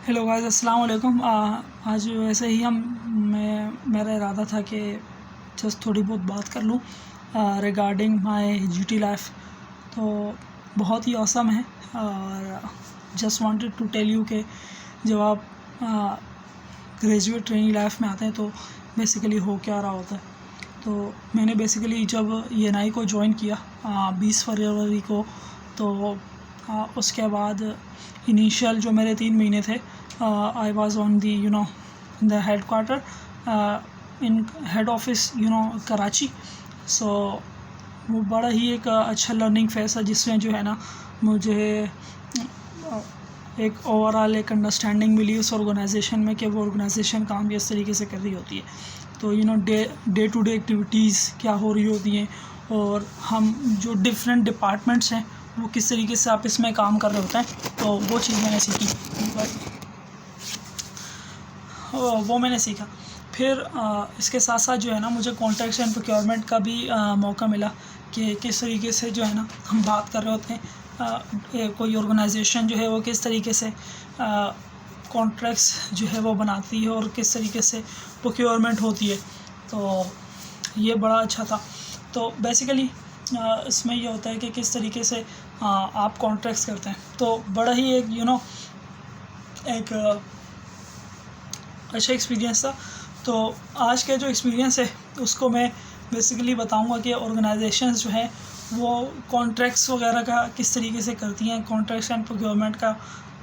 Hello guys, अस्सलाम वालेकुम। आज वैसे ही मेरा इरादा था कि जस्ट थोड़ी बहुत बात कर लूँ रिगार्डिंग माय जीटी लाइफ। तो बहुत ही ऑसम है और just wanted to tell you कि जब आप ग्रेजुएट ट्रेनिंग लाइफ में आते हैं तो बेसिकली हो क्या रहा होता है। तो मैंने बेसिकली जब ENI को ज्वाइन किया 20 फरवरी को, तो उसके बाद इनिशियल जो मेरे 3 महीने थे, I was on the the head quarter in head office Karachi. So वो बड़ा ही एक अच्छा लर्निंग फेस है, जिसमें जो है ना मुझे एक ओवरऑल एक अंडरस्टैंडिंग मिली उस ऑर्गेनाइजेशन में कि वो ऑर्गेनाइजेशन काम किस तरीके से कर रही होती है। तो डे टू डे एक्टिविटीज़ क्या हो रही होती हैं और हम जो डिफरेंट डिपार्टमेंट्स हैं वो किस तरीके से आपस में काम कर रहे होते हैं। तो वो चीज़ मैंने सीखी, वो मैंने सीखा। फिर इसके साथ साथ जो है ना मुझे कॉन्ट्रैक्ट्स एंड प्रोक्योरमेंट का भी मौका मिला कि किस तरीके से जो है ना हम बात कर रहे होते हैं। कोई ऑर्गेनाइजेशन जो है वो किस तरीके से कॉन्ट्रैक्ट्स जो है वो बनाती है और किस तरीके से प्रोक्योरमेंट होती है। तो ये बड़ा अच्छा था। तो बेसिकली इसमें ये होता है कि किस तरीके से आप कॉन्ट्रैक्ट्स करते हैं। तो बड़ा ही एक एक अच्छा एक्सपीरियंस था। तो आज का जो एक्सपीरियंस है उसको मैं बेसिकली बताऊंगा कि ऑर्गेनाइजेशंस जो है वो कॉन्ट्रैक्ट्स वगैरह का किस तरीके से करती हैं, कॉन्ट्रैक्ट्स एंड प्रोक्योरमेंट का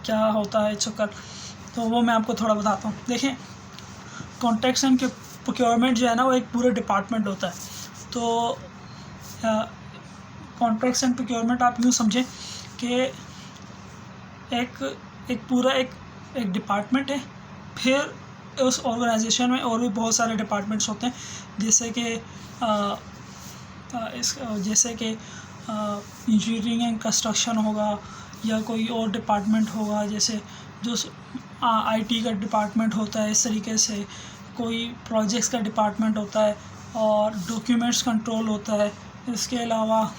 क्या होता है चक्कर। तो वो मैं आपको थोड़ा बताता हूँ। देखें, कॉन्ट्रैक्ट्स एंड प्रोक्योरमेंट जो है ना वो एक पूरा डिपार्टमेंट होता है। तो कॉन्ट्रैक्ट्स एंड प्रोक्योरमेंट आप यूँ समझें कि एक पूरा एक डिपार्टमेंट है। फिर उस ऑर्गेनाइजेशन में और भी बहुत सारे डिपार्टमेंट्स होते हैं, जैसे कि इंजीनियरिंग एंड कंस्ट्रक्शन होगा या कोई और डिपार्टमेंट होगा, जैसे जो IT का डिपार्टमेंट होता है। इस तरीके से कोई प्रोजेक्ट्स का डिपार्टमेंट होता है और डॉक्यूमेंट्स कंट्रोल होता है। इसके अलावा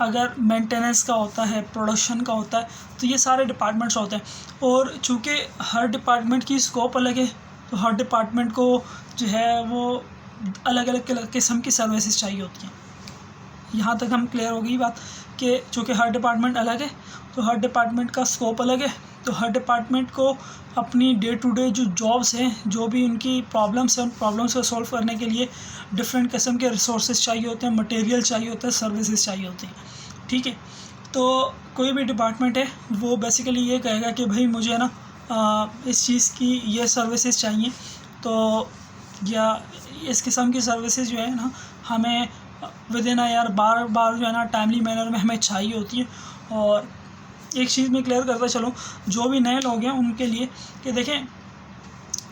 अगर मेंटेनेंस का होता है, प्रोडक्शन का होता है, तो ये सारे डिपार्टमेंट्स होते हैं। और चूँकि हर डिपार्टमेंट की स्कोप अलग है, तो हर डिपार्टमेंट को जो है वो अलग अलग किस्म की सर्विसेज चाहिए होती हैं। यहाँ तक हम क्लियर हो गई बात कि चूँकि हर डिपार्टमेंट अलग है तो हर डिपार्टमेंट का स्कोप अलग है। तो हर डिपार्टमेंट को अपनी डे टू डे जो जॉब्स हैं, जो भी उनकी प्रॉब्लम्स हैं, उन प्रॉब्लम्स को सॉल्व करने के लिए डिफरेंट किस्म के रिसोर्सेज चाहिए होते हैं, मटेरियल चाहिए होता है, सर्विसेज चाहिए होती हैं। ठीक है। तो कोई भी डिपार्टमेंट है वो बेसिकली ये कहेगा कि भाई मुझे ना इस चीज़ की ये सर्विसेज चाहिए। तो या इस किस्म की सर्विसेज जो है ना हमें विद इन यार बार जो है ना टाइमली मैनर में हमें चाहिए होती है। और एक चीज़ मैं क्लियर करता चलूँ जो भी नए लोग हैं उनके लिए कि देखें,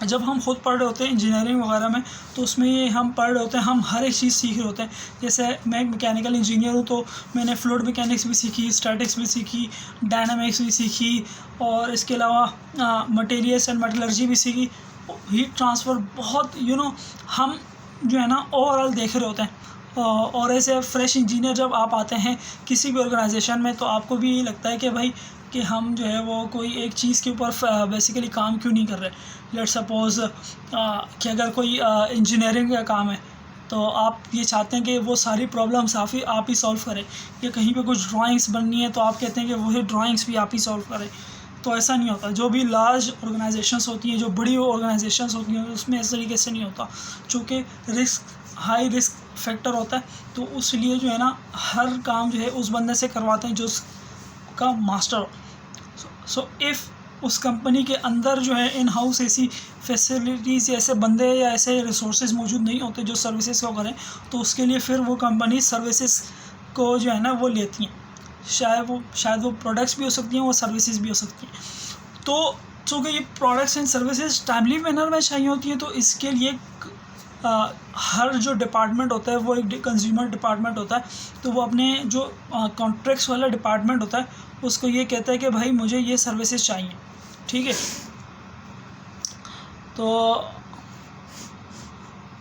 जब हम खुद पढ़ रहे होते हैं इंजीनियरिंग वगैरह में, तो उसमें हम पढ़ रहे होते हैं, हम हर एक चीज़ सीख रहे होते हैं। जैसे मैं मैकेनिकल इंजीनियर हूँ तो मैंने फ्लूइड मैकेनिक्स भी सीखी, स्टैटिक्स भी सीखी, डायनामिक्स भी सीखी और इसके अलावा मटेरियल्स एंड मेटलर्जी भी सीखी, हीट ट्रांसफ़र बहुत हम जो है ना ओवरऑल देख रहे होते हैं। और ऐसे फ्रेश इंजीनियर जब आप आते हैं किसी भी ऑर्गेनाइजेशन में, तो आपको भी लगता है कि भाई कि हम जो है वो कोई एक चीज़ के ऊपर बेसिकली काम क्यों नहीं कर रहे। लेट सपोज़ कि अगर कोई इंजीनियरिंग का काम है तो आप ये चाहते हैं कि वो सारी प्रॉब्लम्स आप ही सॉल्व करें, या कहीं पे कुछ ड्राइंग्स बननी है तो आप कहते हैं कि वही ड्राइंग्स भी आप ही सॉल्व करें। तो ऐसा नहीं होता। जो भी लार्ज ऑर्गेनाइजेशंस होती हैं, जो बड़ी ऑर्गेनाइजेशंस होती हैं, उसमें इस तरीके से नहीं होता। चूँकि हाई रिस्क फैक्टर होता है, तो उसलिए जो है ना हर काम जो है उस बंदे से करवाते हैं जो उसका मास्टर हो। सो इफ़ उस कंपनी के अंदर जो है इन हाउस ऐसी फैसिलिटीज़ या ऐसे बंदे या ऐसे रिसोर्सेज मौजूद नहीं होते जो सर्विसेज को करें, तो उसके लिए फिर वो कंपनी सर्विसेज को जो है ना वो लेती हैं। शायद वो प्रोडक्ट्स भी हो सकती हैं, वो सर्विसेज भी हो सकती हैं। तो चूँकि ये products and services timely manner में चाहिए होती हैं, तो इसके लिए हर जो डिपार्टमेंट होता है वो एक कंज्यूमर डिपार्टमेंट होता है। तो वो अपने जो कॉन्ट्रैक्ट्स वाला डिपार्टमेंट होता है उसको ये कहता है कि भाई मुझे ये सर्विसेज चाहिए। ठीक है। तो